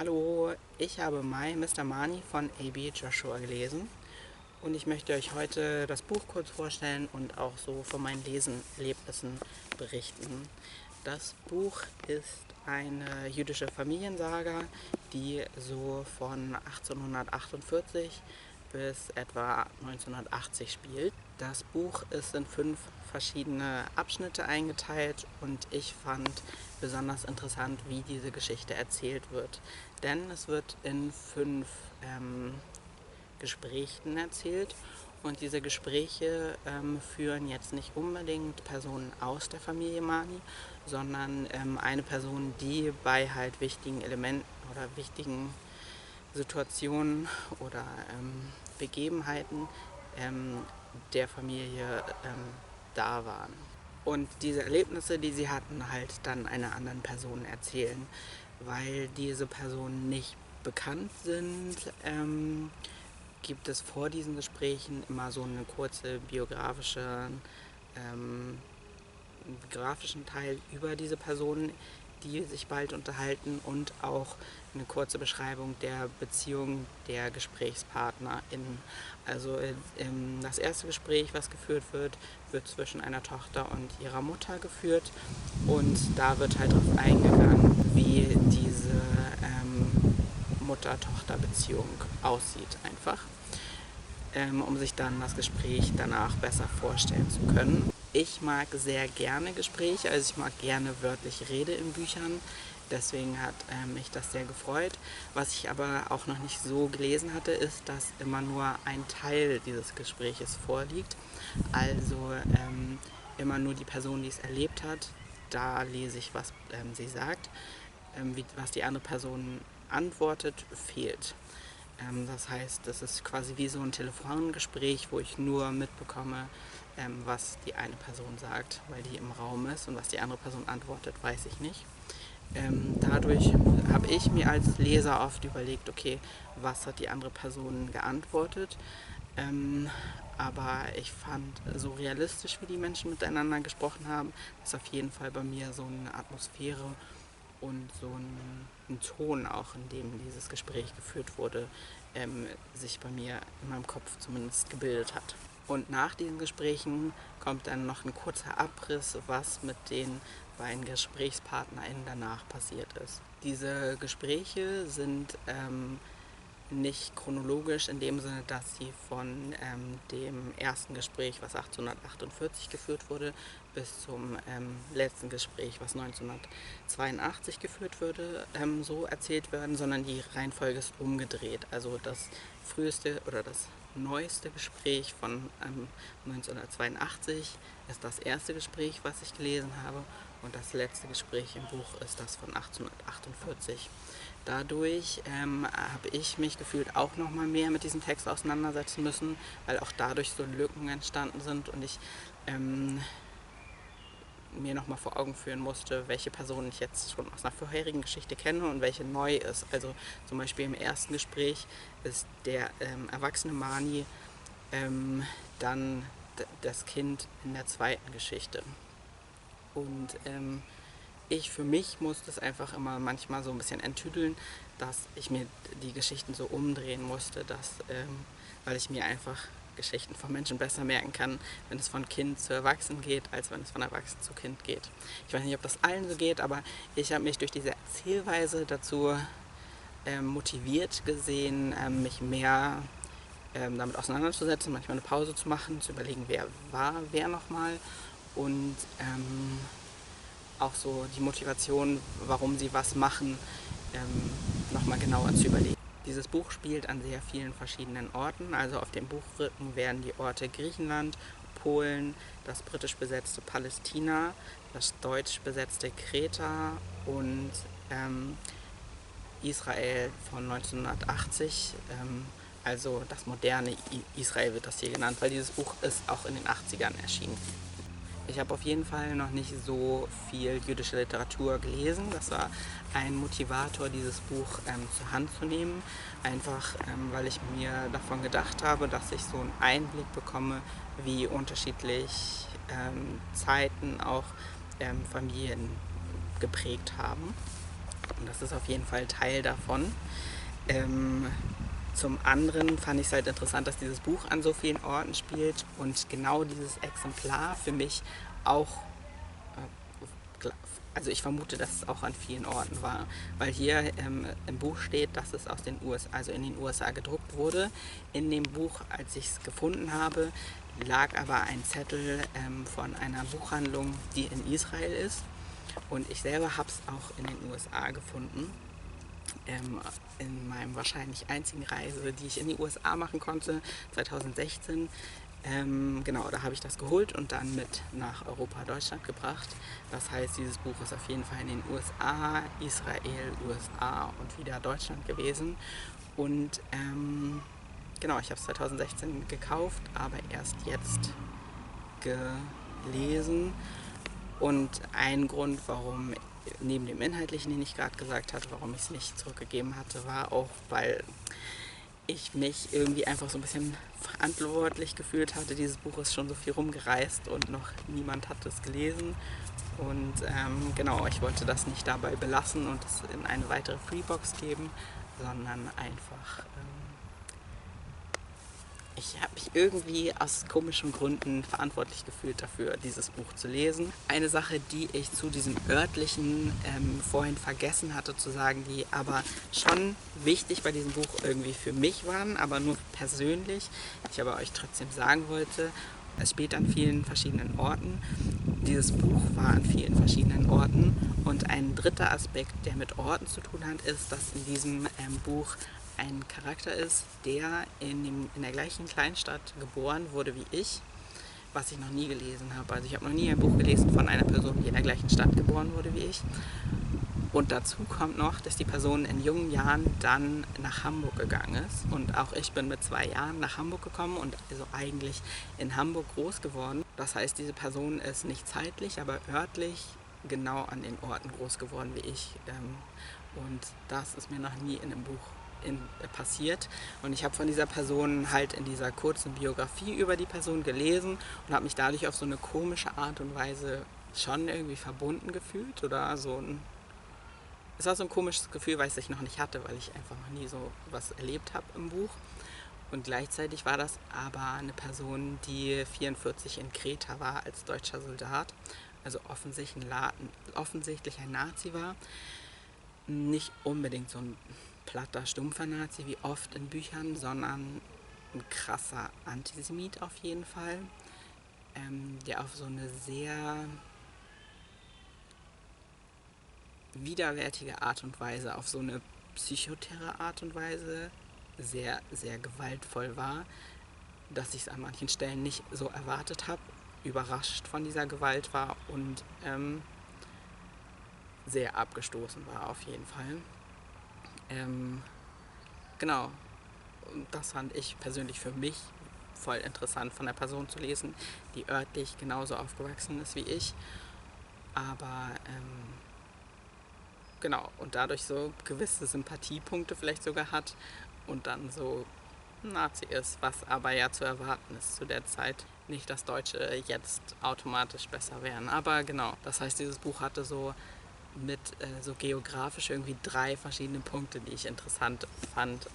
Hallo, ich habe My Mr. Marnie von A.B. Joshua gelesen und ich möchte euch heute das Buch kurz vorstellen und auch so von meinen Lesenerlebnissen berichten. Das Buch ist eine jüdische Familiensaga, die so von 1848 bis etwa 1980 spielt. Das Buch ist in 5 verschiedene Abschnitte eingeteilt und ich fand besonders interessant, wie diese Geschichte erzählt wird. Denn es wird in 5 Gesprächen erzählt und diese Gespräche führen jetzt nicht unbedingt Personen aus der Familie Marnie, sondern eine Person, die bei halt wichtigen Elementen oder wichtigen Situationen oder Begebenheiten der Familie da waren. Und diese Erlebnisse, die sie hatten, halt dann einer anderen Person erzählen, weil diese Personen nicht bekannt sind, gibt es vor diesen Gesprächen immer so eine kurze grafischen Teil über diese Personen, die sich bald unterhalten, und auch eine kurze Beschreibung der Beziehung der GesprächspartnerInnen. Also das erste Gespräch, was geführt wird, wird zwischen einer Tochter und ihrer Mutter geführt und da wird halt darauf eingegangen, wie diese Mutter-Tochter-Beziehung aussieht einfach, um sich dann das Gespräch danach besser vorstellen zu können. Ich mag sehr gerne Gespräche, also ich mag gerne wörtliche Rede in Büchern, deswegen hat mich das sehr gefreut. Was ich aber auch noch nicht so gelesen hatte, ist, dass immer nur ein Teil dieses Gespräches vorliegt, also immer nur die Person, die es erlebt hat, da lese ich, was sie sagt, was die andere Person antwortet, fehlt. Das heißt, das ist quasi wie so ein Telefongespräch, wo ich nur mitbekomme, was die eine Person sagt, weil die im Raum ist, und was die andere Person antwortet, weiß ich nicht. Dadurch habe ich mir als Leser oft überlegt, okay, was hat die andere Person geantwortet? Aber ich fand, so realistisch wie die Menschen miteinander gesprochen haben, ist auf jeden Fall bei mir so eine Atmosphäre und so ein Ton auch, in dem dieses Gespräch geführt wurde, sich bei mir in meinem Kopf zumindest gebildet hat. Und nach diesen Gesprächen kommt dann noch ein kurzer Abriss, was mit den beiden GesprächspartnerInnen danach passiert ist. Diese Gespräche sind nicht chronologisch in dem Sinne, dass sie von dem ersten Gespräch, was 1848 geführt wurde, bis zum letzten Gespräch, was 1982 geführt wurde, so erzählt werden, sondern die Reihenfolge ist umgedreht. Also das früheste oder das neueste Gespräch von 1982 ist das erste Gespräch, was ich gelesen habe, und das letzte Gespräch im Buch ist das von 1848. Dadurch habe ich mich gefühlt auch noch mal mehr mit diesem Text auseinandersetzen müssen, weil auch dadurch so Lücken entstanden sind und ich mir noch mal vor Augen führen musste, welche Personen ich jetzt schon aus einer vorherigen Geschichte kenne und welche neu ist. Also zum Beispiel im ersten Gespräch ist der erwachsene Marnie dann das Kind in der zweiten Geschichte. Und ich für mich musste es einfach immer manchmal so ein bisschen enttüdeln, dass ich mir die Geschichten so umdrehen musste, weil ich mir einfach Geschichten von Menschen besser merken kann, wenn es von Kind zu Erwachsen geht, als wenn es von Erwachsen zu Kind geht. Ich weiß nicht, ob das allen so geht, aber ich habe mich durch diese Erzählweise dazu motiviert gesehen, mich mehr damit auseinanderzusetzen, manchmal eine Pause zu machen, zu überlegen, wer war wer nochmal, und auch so die Motivation, warum sie was machen, nochmal genauer zu überlegen. Dieses Buch spielt an sehr vielen verschiedenen Orten. Also auf dem Buchrücken werden die Orte Griechenland, Polen, das britisch besetzte Palästina, das deutsch besetzte Kreta und Israel von 1980. Also das moderne Israel wird das hier genannt, weil dieses Buch ist auch in den 80ern erschienen. Ich habe auf jeden Fall noch nicht so viel jüdische Literatur gelesen. Das war ein Motivator, dieses Buch zur Hand zu nehmen. Einfach, weil ich mir davon gedacht habe, dass ich so einen Einblick bekomme, wie unterschiedlich Zeiten auch Familien geprägt haben. Und das ist auf jeden Fall Teil davon. Zum anderen fand ich es halt interessant, dass dieses Buch an so vielen Orten spielt und genau dieses Exemplar für mich auch, also ich vermute, dass es auch an vielen Orten war, weil hier im Buch steht, dass es aus den USA, also in den USA gedruckt wurde. In dem Buch, als ich es gefunden habe, lag aber ein Zettel von einer Buchhandlung, die in Israel ist. Und ich selber habe es auch in den USA gefunden. In meinem wahrscheinlich einzigen Reise, die ich in die USA machen konnte, 2016. Genau, da habe ich das geholt und dann mit nach Europa, Deutschland gebracht. Das heißt, dieses Buch ist auf jeden Fall in den USA, Israel, USA und wieder Deutschland gewesen. Und genau, ich habe es 2016 gekauft, aber erst jetzt gelesen. Und ein Grund, warum, neben dem Inhaltlichen, den ich gerade gesagt hatte, warum ich es nicht zurückgegeben hatte, war auch, weil ich mich irgendwie einfach so ein bisschen verantwortlich gefühlt hatte. Dieses Buch ist schon so viel rumgereist und noch niemand hat es gelesen. Und genau, ich wollte das nicht dabei belassen und es in eine weitere Freebox geben, sondern einfach ich habe mich irgendwie aus komischen Gründen verantwortlich gefühlt dafür, dieses Buch zu lesen. Eine Sache, die ich zu diesem örtlichen vorhin vergessen hatte zu sagen, die aber schon wichtig bei diesem Buch irgendwie für mich waren, aber nur persönlich, ich aber euch trotzdem sagen wollte, es spielt an vielen verschiedenen Orten. Dieses Buch war an vielen verschiedenen Orten. Und ein dritter Aspekt, der mit Orten zu tun hat, ist, dass in diesem Buch ein Charakter ist, der in der gleichen Kleinstadt geboren wurde wie ich, was ich noch nie gelesen habe. Also ich habe noch nie ein Buch gelesen von einer Person, die in der gleichen Stadt geboren wurde wie ich. Und dazu kommt noch, dass die Person in jungen Jahren dann nach Hamburg gegangen ist. Und auch ich bin mit 2 Jahren nach Hamburg gekommen und also eigentlich in Hamburg groß geworden. Das heißt, diese Person ist nicht zeitlich, aber örtlich genau an den Orten groß geworden wie ich. Und das ist mir noch nie in einem Buch passiert. Und ich habe von dieser Person halt in dieser kurzen Biografie über die Person gelesen und habe mich dadurch auf so eine komische Art und Weise schon irgendwie verbunden gefühlt. Oder so ein. Es war so ein komisches Gefühl, weil ich es noch nicht hatte, weil ich einfach noch nie so was erlebt habe im Buch. Und gleichzeitig war das aber eine Person, die 1944 in Kreta war als deutscher Soldat, also offensichtlich ein Nazi war. Nicht unbedingt so ein platter, stumpfer Nazi wie oft in Büchern, sondern ein krasser Antisemit auf jeden Fall, der auf so eine sehr widerwärtige Art und Weise, auf so eine psychoterre Art und Weise sehr, sehr gewaltvoll war, dass ich es an manchen Stellen nicht so erwartet habe, überrascht von dieser Gewalt war und sehr abgestoßen war auf jeden Fall. Genau, und das fand ich persönlich für mich voll interessant von der Person zu lesen, die örtlich genauso aufgewachsen ist wie ich, aber genau, und dadurch so gewisse Sympathiepunkte vielleicht sogar hat und dann so Nazi ist, was aber ja zu erwarten ist zu der Zeit. Nicht, dass Deutsche jetzt automatisch besser wären, aber genau, das heißt, dieses Buch hatte so mit so geografisch irgendwie 3 verschiedene Punkte, die ich interessant fand,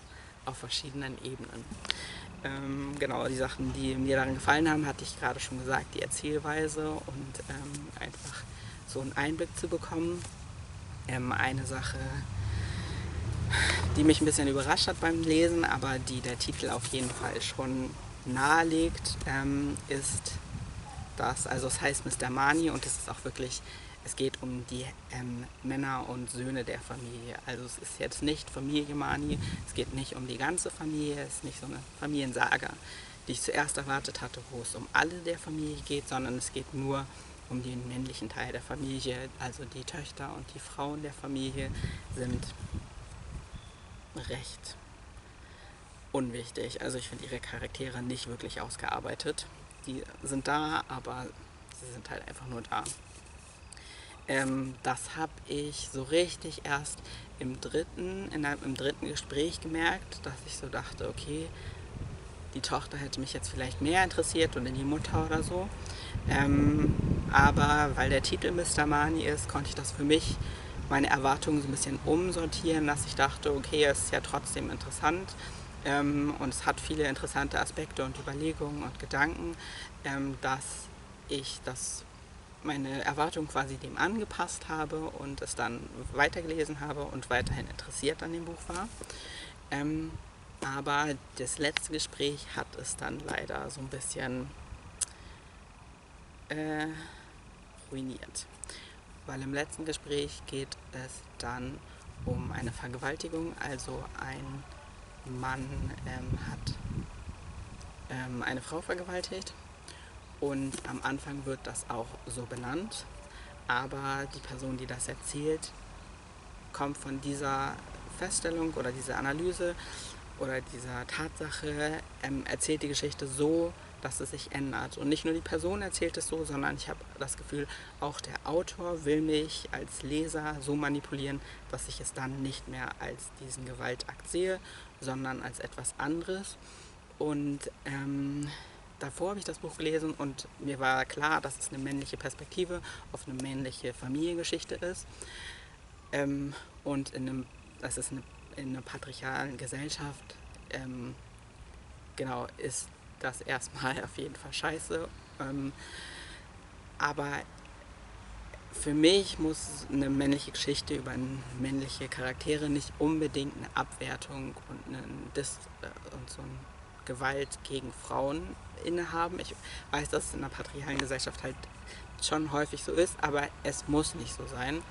auf verschiedenen Ebenen. Genau, die Sachen, die mir daran gefallen haben, hatte ich gerade schon gesagt, die Erzählweise und einfach so einen Einblick zu bekommen. Eine Sache, die mich ein bisschen überrascht hat beim Lesen, aber die der Titel auf jeden Fall schon nahelegt, ist das, also es heißt Mr. Marnie und es ist auch wirklich, es geht um die Männer und Söhne der Familie. Also es ist jetzt nicht Familie Marnie, es geht nicht um die ganze Familie, es ist nicht so eine Familiensaga, die ich zuerst erwartet hatte, wo es um alle der Familie geht, sondern es geht nur um den männlichen Teil der Familie. Also die Töchter und die Frauen der Familie sind recht unwichtig. Also ich finde ihre Charaktere nicht wirklich ausgearbeitet. Die sind da, aber sie sind halt einfach nur da. Das habe ich so richtig erst im dritten Gespräch gemerkt, dass ich so dachte, okay, die Tochter hätte mich jetzt vielleicht mehr interessiert und die Mutter oder so. Aber weil der Titel Mr. Marnie ist, konnte ich das für mich meine Erwartungen so ein bisschen umsortieren, dass ich dachte, okay, es ist ja trotzdem interessant und es hat viele interessante Aspekte und Überlegungen und Gedanken, dass ich meine Erwartungen quasi dem angepasst habe und es dann weitergelesen habe und weiterhin interessiert an dem Buch war. Aber das letzte Gespräch hat es dann leider so ein bisschen ruiniert. Weil im letzten Gespräch geht es dann um eine Vergewaltigung. Also ein Mann hat eine Frau vergewaltigt und am Anfang wird das auch so benannt. Aber die Person, die das erzählt, kommt von dieser Feststellung oder dieser Analyse oder dieser Tatsache, erzählt die Geschichte so, dass es sich ändert. Und nicht nur die Person erzählt es so, sondern ich habe das Gefühl, auch der Autor will mich als Leser so manipulieren, dass ich es dann nicht mehr als diesen Gewaltakt sehe, sondern als etwas anderes. Und davor habe ich das Buch gelesen und mir war klar, dass es eine männliche Perspektive auf eine männliche Familiengeschichte ist. Und das ist in einer patriarchalen Gesellschaft, genau, ist das erstmal auf jeden Fall scheiße. Aber für mich muss eine männliche Geschichte über männliche Charaktere nicht unbedingt eine Abwertung und und so eine Gewalt gegen Frauen innehaben. Ich weiß, dass es in der patriarchalen Gesellschaft halt schon häufig so ist, aber es muss nicht so sein.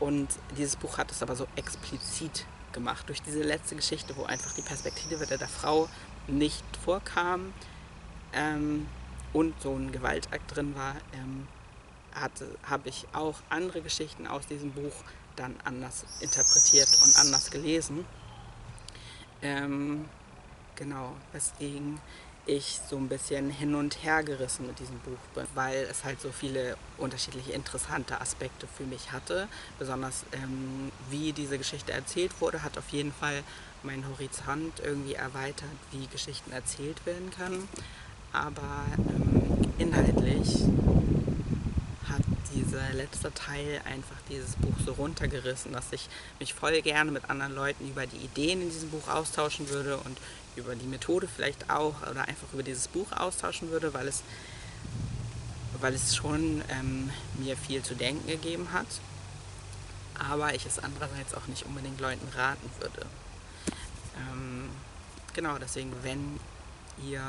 Und dieses Buch hat es aber so explizit gemacht. Durch diese letzte Geschichte, wo einfach die Perspektive der Frau nicht vorkam und so ein Gewaltakt drin war, habe ich auch andere Geschichten aus diesem Buch dann anders interpretiert und anders gelesen. Genau, weswegen ich so ein bisschen hin und her gerissen mit diesem Buch bin, weil es halt so viele unterschiedliche interessante Aspekte für mich hatte. Besonders wie diese Geschichte erzählt wurde, hat auf jeden Fall meinen Horizont irgendwie erweitert, wie Geschichten erzählt werden können. Aber inhaltlich hat dieser letzte Teil einfach dieses Buch so runtergerissen, dass ich mich voll gerne mit anderen Leuten über die Ideen in diesem Buch austauschen würde und über die Methode vielleicht auch oder einfach über dieses Buch austauschen würde, weil es schon mir viel zu denken gegeben hat, aber ich es andererseits auch nicht unbedingt Leuten raten würde. Genau, deswegen, wenn ihr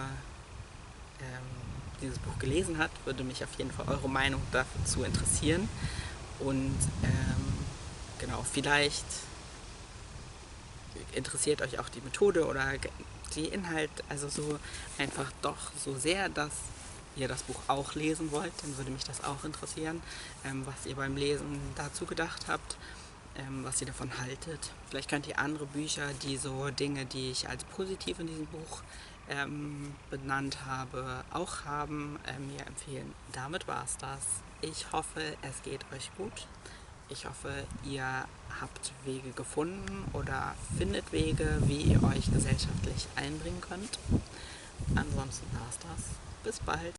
dieses Buch gelesen habt, würde mich auf jeden Fall eure Meinung dazu interessieren. Und genau, vielleicht interessiert euch auch die Methode oder die Inhalt, also so einfach doch so sehr, dass ihr das Buch auch lesen wollt, dann würde mich das auch interessieren, was ihr beim Lesen dazu gedacht habt, was ihr davon haltet. Vielleicht könnt ihr andere Bücher, die so Dinge, die ich als positiv in diesem Buch benannt habe, auch haben, mir empfehlen. Damit war es das. Ich hoffe, es geht euch gut. Ich hoffe, ihr habt Wege gefunden oder findet Wege, wie ihr euch gesellschaftlich einbringen könnt. Ansonsten war es das. Bis bald.